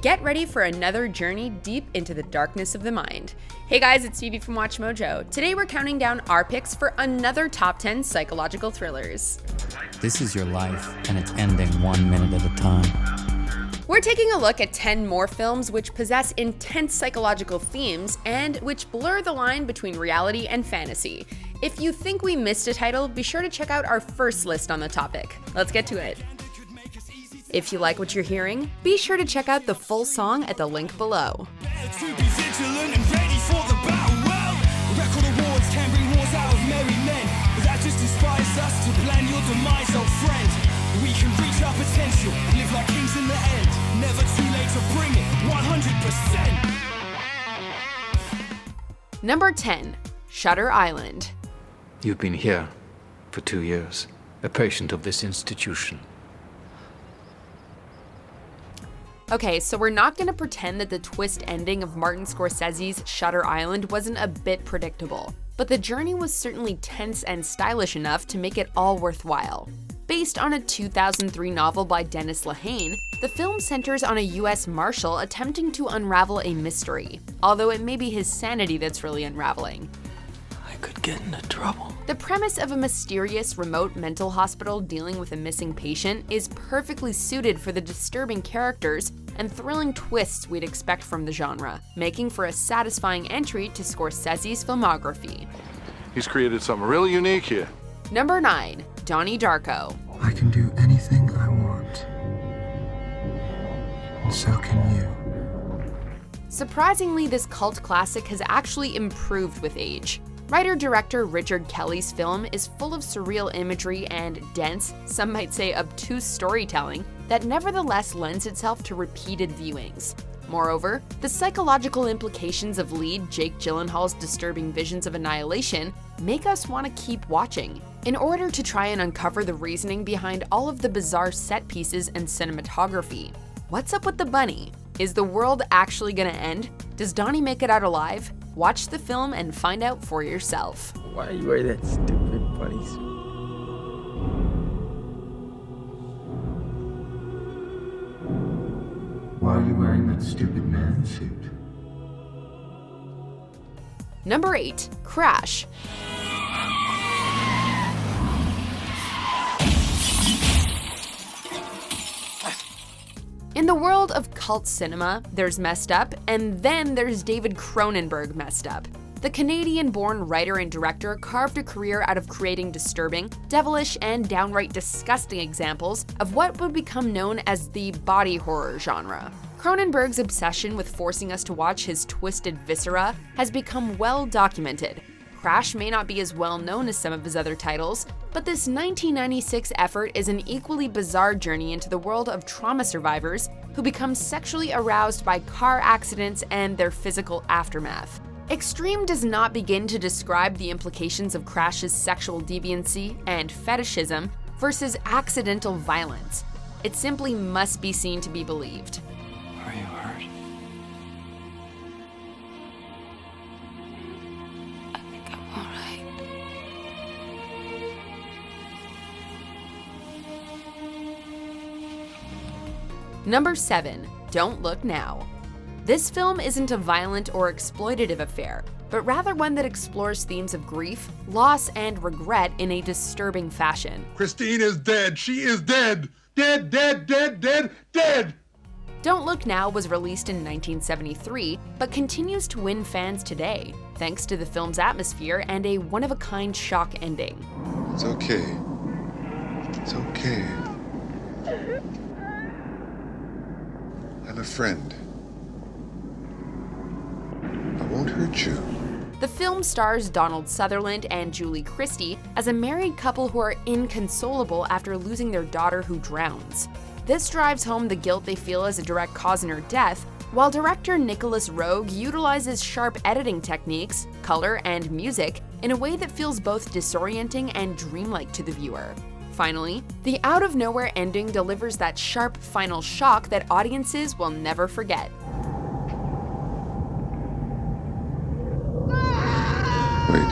Get ready for another journey deep into the darkness of the mind. Hey guys, it's Phoebe from WatchMojo. Today we're counting down our picks for another top 10 psychological thrillers. This is your life, and it's ending 1 minute at a time. We're taking a look at 10 more films which possess intense psychological themes and which blur the line between reality and fantasy. If you think we missed a title, be sure to check out our first list on the topic. Let's get to it. If you like what you're hearing, be sure to check out the full song at the link below. We can reach our potential, live like kings in the end. Never too late to bring it, 100%. Number 10, Shutter Island. You've been here for 2 years, a patient of this institution. Okay, so we're not gonna pretend that the twist ending of Martin Scorsese's Shutter Island wasn't a bit predictable, but the journey was certainly tense and stylish enough to make it all worthwhile. Based on a 2003 novel by Dennis Lehane, the film centers on a US Marshal attempting to unravel a mystery, although it may be his sanity that's really unraveling. I could get into trouble. The premise of a mysterious remote mental hospital dealing with a missing patient is perfectly suited for the disturbing characters and thrilling twists we'd expect from the genre, making for a satisfying entry to Scorsese's filmography. He's created something really unique here. Number 9, Donnie Darko. I can do anything I want. And so can you. Surprisingly, this cult classic has actually improved with age. Writer-director Richard Kelly's film is full of surreal imagery and dense, some might say obtuse storytelling that nevertheless lends itself to repeated viewings. Moreover, the psychological implications of lead Jake Gyllenhaal's disturbing visions of annihilation make us want to keep watching. In order to try and uncover the reasoning behind all of the bizarre set pieces and cinematography. What's up with the bunny? Is the world actually gonna end? Does Donnie make it out alive? Watch the film and find out for yourself. Why you wear that stupid bunny suit? Why are you wearing that stupid man suit? Number 8, Crash. In the world of cult cinema, there's messed up, and then there's David Cronenberg messed up. The Canadian-born writer and director carved a career out of creating disturbing, devilish, and downright disgusting examples of what would become known as the body horror genre. Cronenberg's obsession with forcing us to watch his twisted viscera has become well documented. Crash may not be as well known as some of his other titles, but this 1996 effort is an equally bizarre journey into the world of trauma survivors who become sexually aroused by car accidents and their physical aftermath. Extreme does not begin to describe the implications of Crash's sexual deviancy and fetishism versus accidental violence. It simply must be seen to be believed. Are you hurt? Number 7, Don't Look Now. This film isn't a violent or exploitative affair, but rather one that explores themes of grief, loss, and regret in a disturbing fashion. Christine is dead. She is dead. Dead, dead, dead, dead, dead. Don't Look Now was released in 1973, but continues to win fans today, thanks to the film's atmosphere and a one-of-a-kind shock ending. It's okay. It's okay. I'm a friend. I won't hurt you. The film stars Donald Sutherland and Julie Christie as a married couple who are inconsolable after losing their daughter who drowns. This drives home the guilt they feel as a direct cause in her death, while director Nicholas Roeg utilizes sharp editing techniques, color, and music in a way that feels both disorienting and dreamlike to the viewer. Finally, the out-of-nowhere ending delivers that sharp final shock that audiences will never forget. Wait.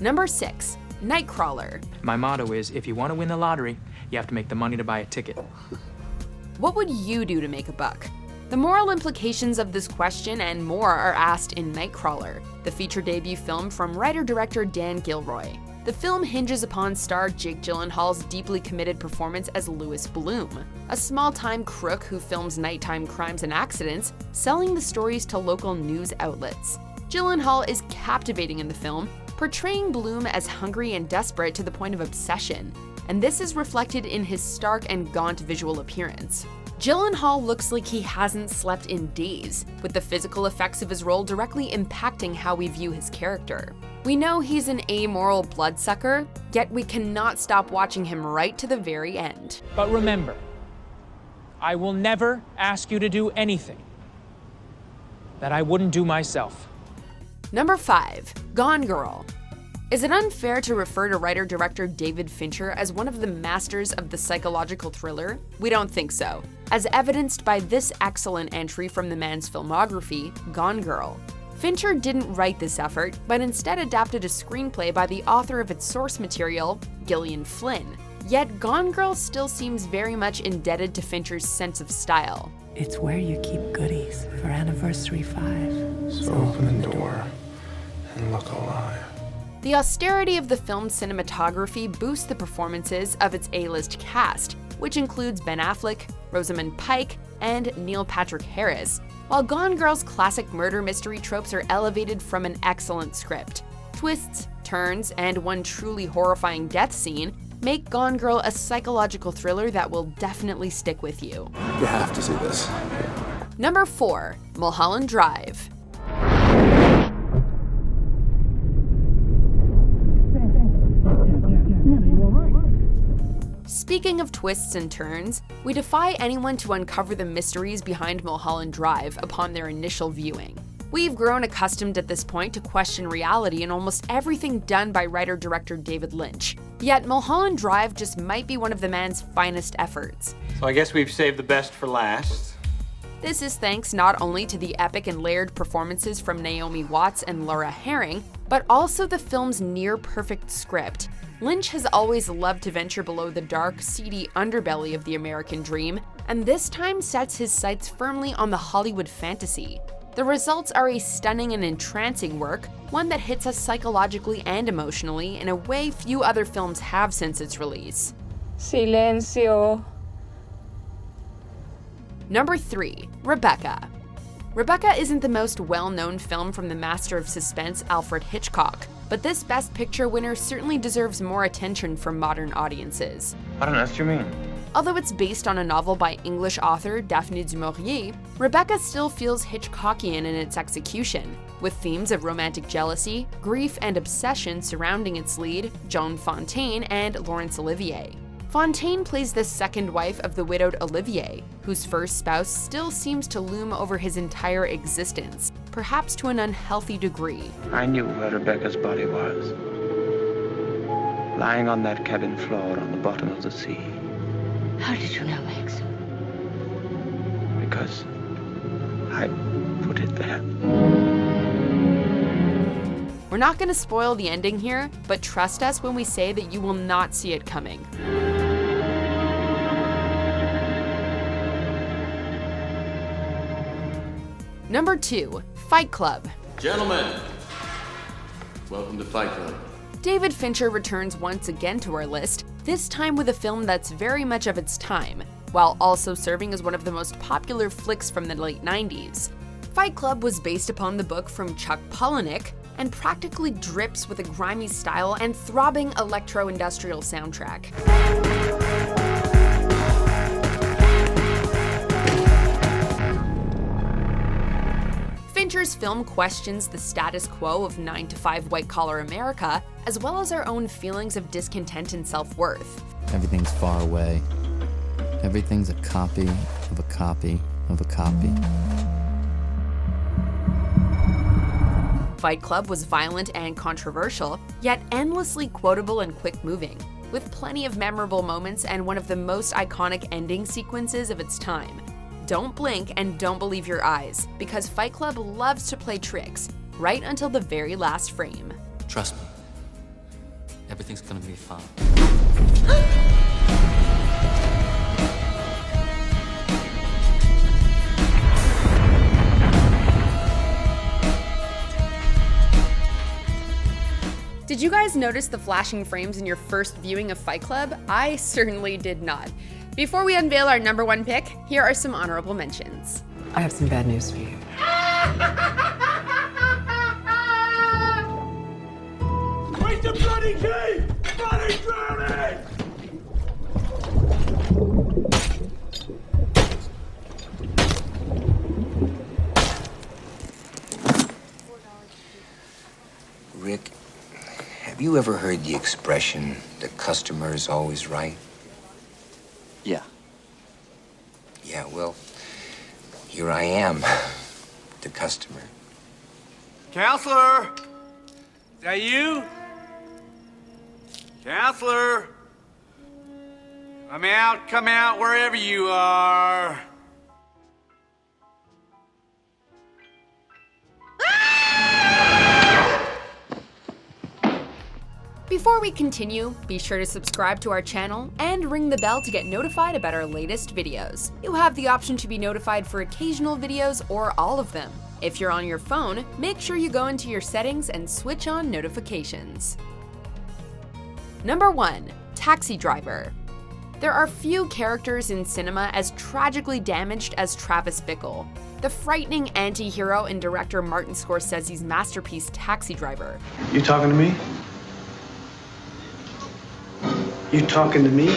Number 6, Nightcrawler. My motto is, if you want to win the lottery, you have to make the money to buy a ticket. What would you do to make a buck? The moral implications of this question and more are asked in Nightcrawler, the feature debut film from writer-director Dan Gilroy. The film hinges upon star Jake Gyllenhaal's deeply committed performance as Louis Bloom, a small-time crook who films nighttime crimes and accidents, selling the stories to local news outlets. Gyllenhaal is captivating in the film, portraying Bloom as hungry and desperate to the point of obsession, and this is reflected in his stark and gaunt visual appearance. Gyllenhaal looks like he hasn't slept in days, with the physical effects of his role directly impacting how we view his character. We know he's an amoral bloodsucker, yet we cannot stop watching him right to the very end. But remember, I will never ask you to do anything that I wouldn't do myself. Number 5. Gone Girl. Is it unfair to refer to writer-director David Fincher as one of the masters of the psychological thriller? We don't think so, as evidenced by this excellent entry from the man's filmography, Gone Girl. Fincher didn't write this effort, but instead adapted a screenplay by the author of its source material, Gillian Flynn. Yet Gone Girl still seems very much indebted to Fincher's sense of style. It's where you keep goodies for Anniversary 5. So open the door and look alive. The austerity of the film's cinematography boosts the performances of its A-list cast, which includes Ben Affleck, Rosamund Pike, and Neil Patrick Harris, while Gone Girl's classic murder mystery tropes are elevated from an excellent script. Twists, turns, and one truly horrifying death scene make Gone Girl a psychological thriller that will definitely stick with you. You have to see this. Number 4. Mulholland Drive. Speaking of twists and turns, we defy anyone to uncover the mysteries behind Mulholland Drive upon their initial viewing. We've grown accustomed at this point to question reality in almost everything done by writer-director David Lynch. Yet Mulholland Drive just might be one of the man's finest efforts. So I guess we've saved the best for last. This is thanks not only to the epic and layered performances from Naomi Watts and Laura Herring, but also the film's near-perfect script. Lynch has always loved to venture below the dark, seedy underbelly of the American dream, and this time sets his sights firmly on the Hollywood fantasy. The results are a stunning and entrancing work, one that hits us psychologically and emotionally in a way few other films have since its release. Silencio. Number 3. Rebecca. Rebecca isn't the most well-known film from the master of suspense Alfred Hitchcock, but this Best Picture winner certainly deserves more attention from modern audiences. I don't know what you mean. Although it's based on a novel by English author Daphne du Maurier, Rebecca still feels Hitchcockian in its execution, with themes of romantic jealousy, grief, and obsession surrounding its lead, Joan Fontaine and Laurence Olivier. Fontaine plays the second wife of the widowed Olivier, whose first spouse still seems to loom over his entire existence, perhaps to an unhealthy degree. I knew where Rebecca's body was. Lying on that cabin floor on the bottom of the sea. How did you know, Max? Because I put it there. We're not going to spoil the ending here, but trust us when we say that you will not see it coming. Number 2. Fight Club. Gentlemen, welcome to Fight Club. David Fincher returns once again to our list, this time with a film that's very much of its time, while also serving as one of the most popular flicks from the late 90s. Fight Club was based upon the book from Chuck Palahniuk and practically drips with a grimy style and throbbing electro-industrial soundtrack. Fincher's film questions the status quo of 9-to-5 white-collar America, as well as our own feelings of discontent and self-worth. Everything's far away. Everything's a copy of a copy of a copy. Fight Club was violent and controversial, yet endlessly quotable and quick-moving, with plenty of memorable moments and one of the most iconic ending sequences of its time. Don't blink and don't believe your eyes, because Fight Club loves to play tricks, right until the very last frame. Trust me. Everything's gonna be fine. Did you guys notice the flashing frames in your first viewing of Fight Club? I certainly did not. Before we unveil our number one pick, here are some honorable mentions. I have some bad news for you. Where's the bloody key? Bloody drowning! Rick, have you ever heard the expression, the customer is always right? Yeah. Yeah, well, here I am, the customer. Counselor! Is that you? Counselor! Come out, wherever you are. Before we continue, be sure to subscribe to our channel and ring the bell to get notified about our latest videos. You have the option to be notified for occasional videos or all of them. If you're on your phone, make sure you go into your settings and switch on notifications. Number 1. Taxi Driver. There are few characters in cinema as tragically damaged as Travis Bickle, the frightening anti-hero in director Martin Scorsese's masterpiece Taxi Driver. You talking to me? You talking to me?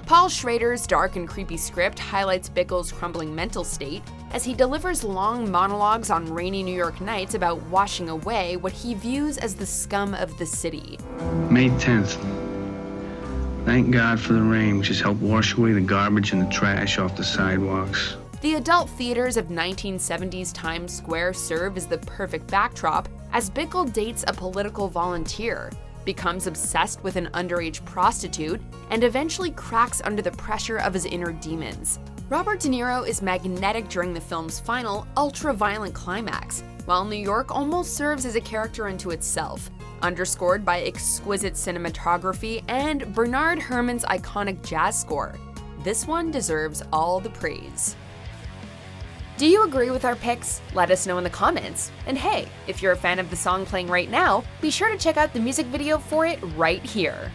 Paul Schrader's dark and creepy script highlights Bickle's crumbling mental state as he delivers long monologues on rainy New York nights about washing away what he views as the scum of the city. May 10th. Thank God for the rain, which has helped wash away the garbage and the trash off the sidewalks. The adult theaters of 1970s Times Square serve as the perfect backdrop as Bickle dates a political volunteer, becomes obsessed with an underage prostitute, and eventually cracks under the pressure of his inner demons. Robert De Niro is magnetic during the film's final, ultra-violent climax, while New York almost serves as a character unto itself, underscored by exquisite cinematography and Bernard Herrmann's iconic jazz score. This one deserves all the praise. Do you agree with our picks? Let us know in the comments. And hey, if you're a fan of the song playing right now, be sure to check out the music video for it right here.